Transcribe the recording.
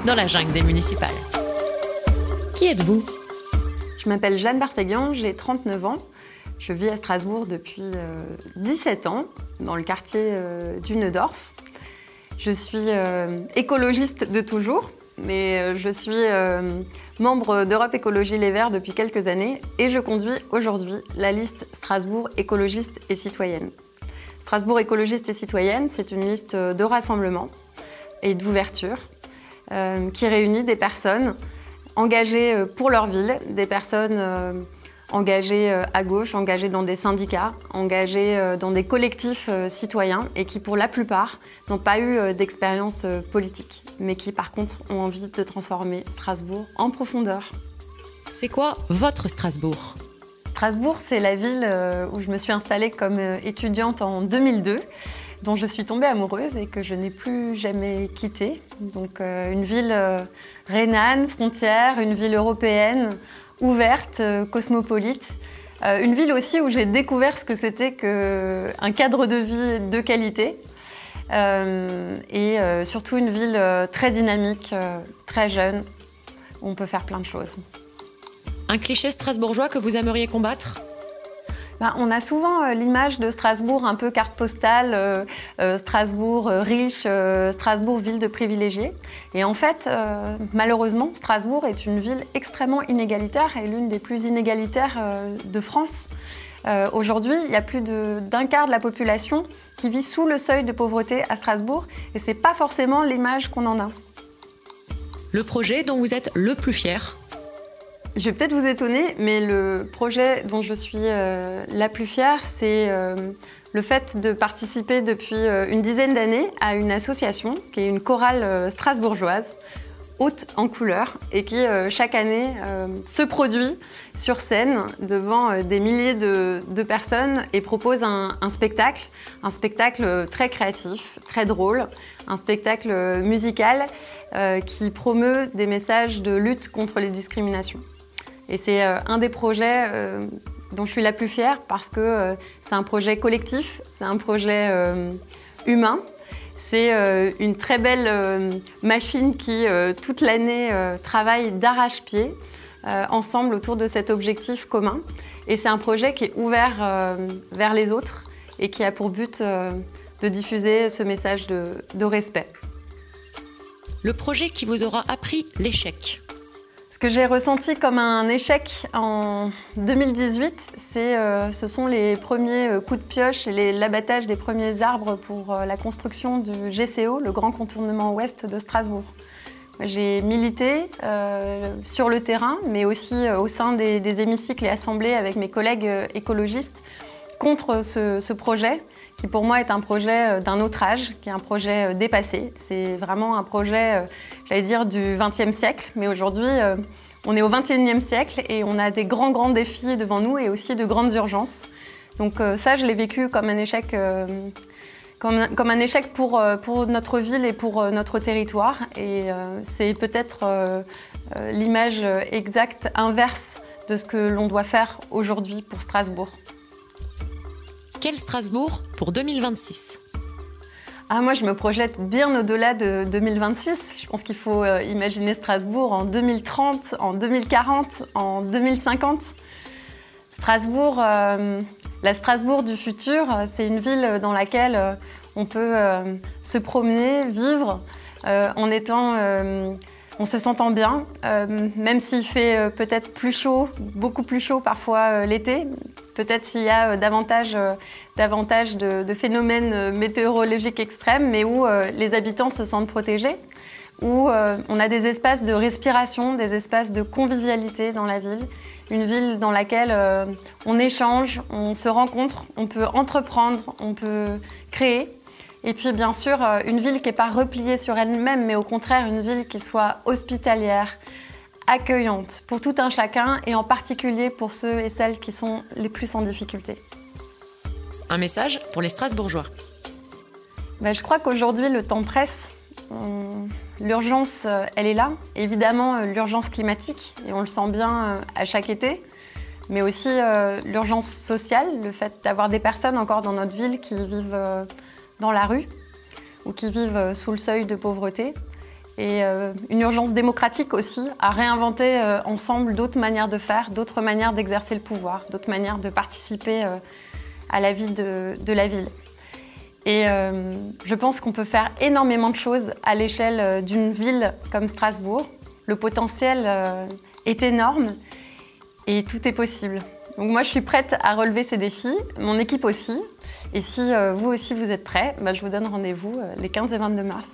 dans la jungle des municipales. Qui êtes-vous? Je m'appelle Jeanne Barseguian, j'ai 39 ans. Je vis à Strasbourg depuis 17 ans, dans le quartier du Neudorf. Je suis écologiste de toujours, mais je suis membre d'Europe Écologie Les Verts depuis quelques années et je conduis aujourd'hui la liste Strasbourg écologiste et citoyenne. Strasbourg écologiste et citoyenne, c'est une liste de rassemblement et d'ouverture qui réunit des personnes engagées pour leur ville, des personnes engagées à gauche, engagées dans des syndicats, engagées dans des collectifs citoyens et qui, pour la plupart, n'ont pas eu d'expérience politique, mais qui, par contre, ont envie de transformer Strasbourg en profondeur. C'est quoi votre Strasbourg? Strasbourg, c'est la ville où je me suis installée comme étudiante en 2002, dont je suis tombée amoureuse et que je n'ai plus jamais quittée. Donc une ville rhénane, frontière, une ville européenne, ouverte, cosmopolite. Une ville aussi où j'ai découvert ce que c'était qu'un cadre de vie de qualité. Et surtout une ville très dynamique, très jeune, où on peut faire plein de choses. Un cliché strasbourgeois que vous aimeriez combattre? On a souvent l'image de Strasbourg un peu carte postale, Strasbourg riche, Strasbourg ville de privilégiés. Et en fait, malheureusement, Strasbourg est une ville extrêmement inégalitaire et l'une des plus inégalitaires de France. Aujourd'hui, il y a plus d'un quart de la population qui vit sous le seuil de pauvreté à Strasbourg et c'est pas forcément l'image qu'on en a. Le projet dont vous êtes le plus fier? Je vais peut-être vous étonner, mais le projet dont je suis la plus fière, c'est le fait de participer depuis une dizaine d'années à une association qui est une chorale strasbourgeoise, haute en couleurs, et qui chaque année se produit sur scène devant des milliers de personnes et propose un spectacle très créatif, très drôle, un spectacle musical qui promeut des messages de lutte contre les discriminations. Et c'est un des projets dont je suis la plus fière parce que c'est un projet collectif, c'est un projet humain. C'est une très belle machine qui, toute l'année, travaille d'arrache-pied ensemble autour de cet objectif commun. Et c'est un projet qui est ouvert vers les autres et qui a pour but de diffuser ce message de respect. Le projet qui vous aura appris l'échec? Ce que j'ai ressenti comme un échec en 2018, ce sont les premiers coups de pioche et l'abattage des premiers arbres pour la construction du GCO, le Grand Contournement Ouest de Strasbourg. J'ai milité sur le terrain, mais aussi au sein des hémicycles et assemblées avec mes collègues écologistes contre ce projet, qui pour moi est un projet d'un autre âge, qui est un projet dépassé. C'est vraiment un projet, j'allais dire, du XXe siècle, mais aujourd'hui, on est au XXIe siècle et on a des grands défis devant nous et aussi de grandes urgences. Donc ça, je l'ai vécu comme un échec, comme un échec pour notre ville et pour notre territoire. Et c'est peut-être l'image exacte inverse de ce que l'on doit faire aujourd'hui pour Strasbourg. Quel Strasbourg pour 2026? Moi, je me projette bien au-delà de 2026. Je pense qu'il faut imaginer Strasbourg en 2030, en 2040, en 2050. Strasbourg, la Strasbourg du futur, c'est une ville dans laquelle on peut se promener, vivre, en se sentant bien, même s'il fait peut-être plus chaud, beaucoup plus chaud parfois l'été. Peut-être s'il y a davantage de phénomènes météorologiques extrêmes, mais où les habitants se sentent protégés, où on a des espaces de respiration, des espaces de convivialité dans la ville. Une ville dans laquelle on échange, on se rencontre, on peut entreprendre, on peut créer. Et puis bien sûr, une ville qui n'est pas repliée sur elle-même, mais au contraire une ville qui soit hospitalière, accueillante pour tout un chacun et en particulier pour ceux et celles qui sont les plus en difficulté. Un message pour les Strasbourgeois? Je crois qu'aujourd'hui le temps presse. L'urgence, elle est là. Évidemment, l'urgence climatique, et on le sent bien à chaque été, mais aussi l'urgence sociale, le fait d'avoir des personnes encore dans notre ville qui vivent dans la rue ou qui vivent sous le seuil de pauvreté. et une urgence démocratique aussi à réinventer ensemble d'autres manières de faire, d'autres manières d'exercer le pouvoir, d'autres manières de participer à la vie de la ville. Et je pense qu'on peut faire énormément de choses à l'échelle d'une ville comme Strasbourg. Le potentiel est énorme et tout est possible. Donc moi, je suis prête à relever ces défis, mon équipe aussi. Et si vous aussi vous êtes prêts, je vous donne rendez-vous les 15 et 22 mars.